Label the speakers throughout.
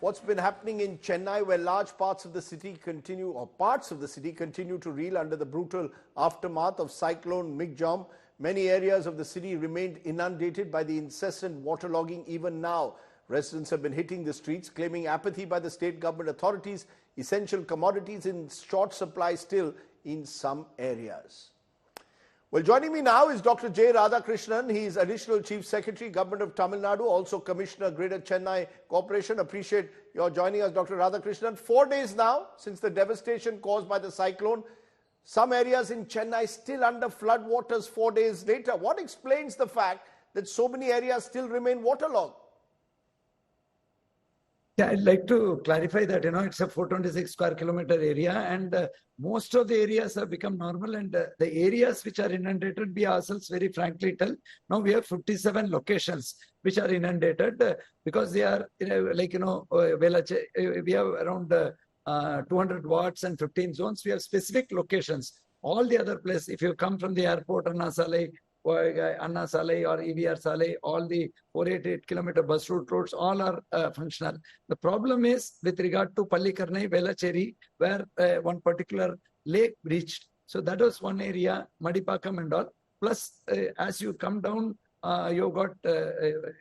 Speaker 1: what's been happening in Chennai, where large parts of the city continue to reel under the brutal aftermath of Cyclone Michaung. Many areas of the city remained inundated by the incessant waterlogging even now. Residents have been hitting the streets, claiming apathy by the state government authorities, essential commodities in short supply still in some areas. Well, joining me now is Dr. J. Radhakrishnan. He is Additional Chief Secretary, Government of Tamil Nadu, also Commissioner, Greater Chennai Corporation. Appreciate your joining us, Dr. Radhakrishnan. 4 days now since the devastation caused by the cyclone. Some areas in Chennai still under floodwaters 4 days later. What explains the fact that so many areas still remain waterlogged?
Speaker 2: Yeah, I'd like to clarify that, it's a 426 square kilometer area, and most of the areas have become normal, and the areas which are inundated, we ourselves very frankly tell, now we have 57 locations which are inundated because they are, Velachery, we have around 200 wards and 15 zones. We have specific locations. All the other places, if you come from the airport, Anna Salai or EVR Salai, all the 488 kilometer bus routes, all are functional. The problem is with regard to Pallikarnai, Velachery, where one particular lake breached. So that was one area, Madipakam and all. Plus, as you come down, you've got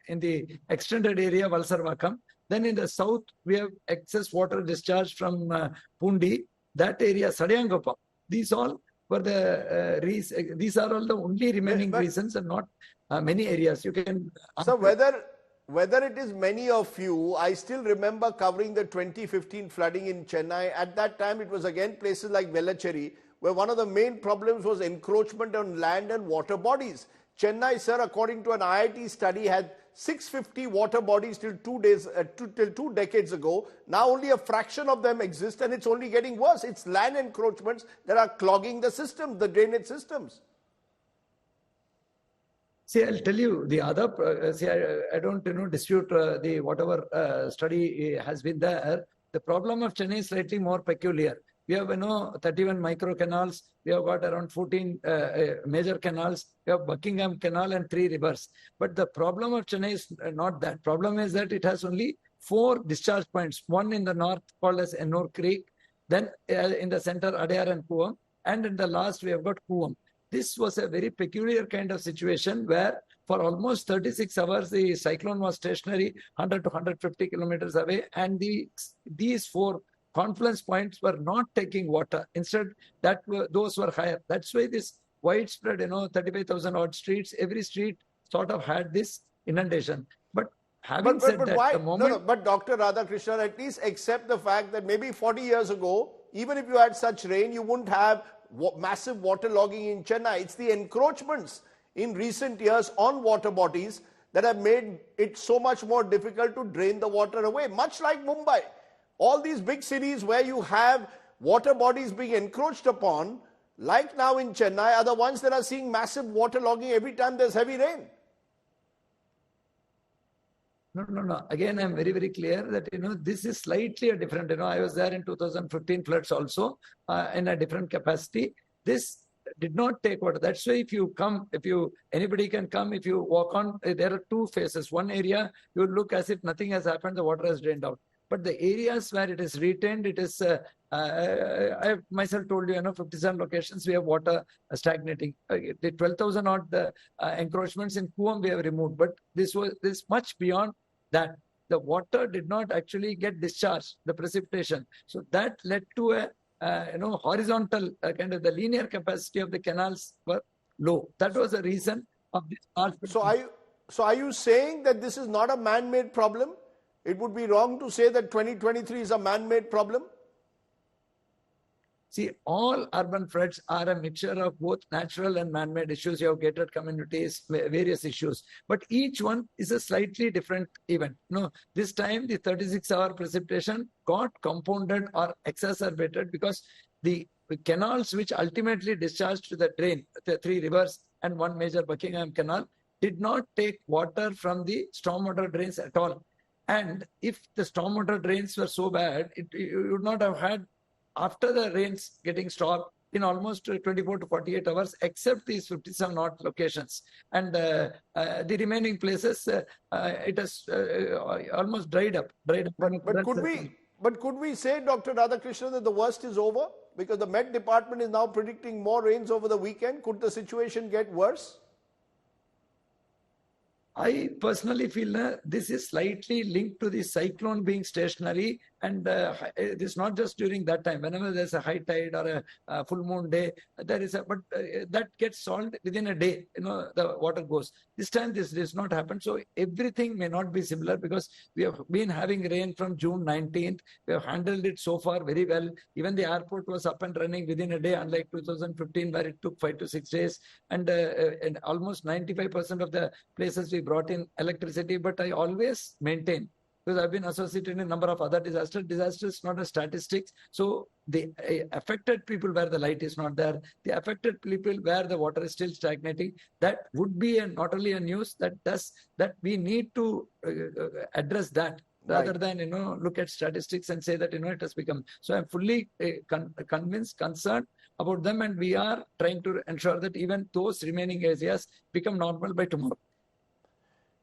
Speaker 2: in the extended area, Valsarvakam. Then in the south, we have excess water discharge from Pundi, that area, Sadiyangapam. These all were the these are all the only remaining reasons, and not many areas. You can.
Speaker 1: So whether it is many or few, I still remember covering the 2015 flooding in Chennai. At that time, it was again places like Velachery, where one of the main problems was encroachment on land and water bodies. Chennai, sir, according to an IIT study, had 650 water bodies till 2 decades ago. Now only a fraction of them exist, and it's only getting worse. It's land encroachments that are clogging the system, the drainage systems.
Speaker 2: See, I'll tell you the other. I don't dispute the whatever study has been there. The problem of Chennai is slightly more peculiar. We have 31 micro canals. We have got around 14 major canals. We have Buckingham Canal and 3 rivers. But the problem of Chennai is not that. Problem is that it has only 4 discharge points. One in the north called as Ennore Creek. Then in the center, Adayar and Kuam. And in the last, we have got Kuam. This was a very peculiar kind of situation where for almost 36 hours, the cyclone was stationary 100 to 150 kilometers away. And these 4 confluence points were not taking water. Instead, those were higher. That's why this widespread, 35,000 odd streets, every street sort of had this inundation. But having said that,
Speaker 1: why?
Speaker 2: The moment...
Speaker 1: No, but Dr. Radhakrishnan, at least accept the fact that maybe 40 years ago, even if you had such rain, you wouldn't have massive waterlogging in Chennai. It's the encroachments in recent years on water bodies that have made it so much more difficult to drain the water away, much like Mumbai. All these big cities where you have water bodies being encroached upon, like now in Chennai, are the ones that are seeing massive waterlogging every time there's heavy rain.
Speaker 2: No. Again, I'm very, very clear that, this is slightly a different, I was there in 2015 floods also in a different capacity. This did not take water. That's why anybody can come, if you walk on, there are 2 phases. One area, you look as if nothing has happened, the water has drained out. But the areas where it is retained, it is, I have myself told you, 57 locations, we have water stagnating. The 12,000 odd encroachments in Kuam we have removed. But this much beyond that. The water did not actually get discharged, the precipitation. So that led to a, horizontal kind of the linear capacity of the canals were low. That was the reason of this.
Speaker 1: So are you saying that this is not a man-made problem? It would be wrong to say that 2023 is a man-made problem?
Speaker 2: See, all urban floods are a mixture of both natural and man-made issues. You have gated communities, various issues. But each one is a slightly different event. This time the 36-hour precipitation got compounded or exacerbated because the canals which ultimately discharged to the drain, the 3 rivers and 1 major Buckingham Canal, did not take water from the stormwater drains at all. And if the stormwater drains were so bad, you would not have had, after the rains getting stopped, in almost 24 to 48 hours, except these 57 odd locations. And the remaining places, it has almost dried up.
Speaker 1: But could we say, Dr. Radhakrishnan, that the worst is over? Because the Met Department is now predicting more rains over the weekend. Could the situation get worse?
Speaker 2: I personally feel this is slightly linked to the cyclone being stationary, and it is not just during that time. Whenever there's a high tide or a full moon day, that gets solved within a day. The water goes. This time this does not happen, so everything may not be similar, because we have been having rain from June 19th. We have handled it so far very well. Even the airport was up and running within a day, unlike 2015 where it took 5 to 6 days, and almost 95% of the places we brought in electricity. But I always maintain, because I've been associated in a number of other disasters. Disaster is not a statistics. So the affected people where the light is not there, the affected people where the water is still stagnating, that would be not only a news that we need to address that, rather than look at statistics and say that it has become. So I'm fully convinced, concerned about them, and we are trying to ensure that even those remaining areas become normal by tomorrow.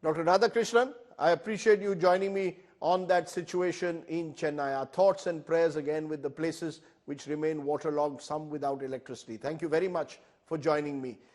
Speaker 1: Dr. Radhakrishnan, I appreciate you joining me on that situation in Chennai. Our thoughts and prayers again with the places which remain waterlogged, some without electricity. Thank you very much for joining me.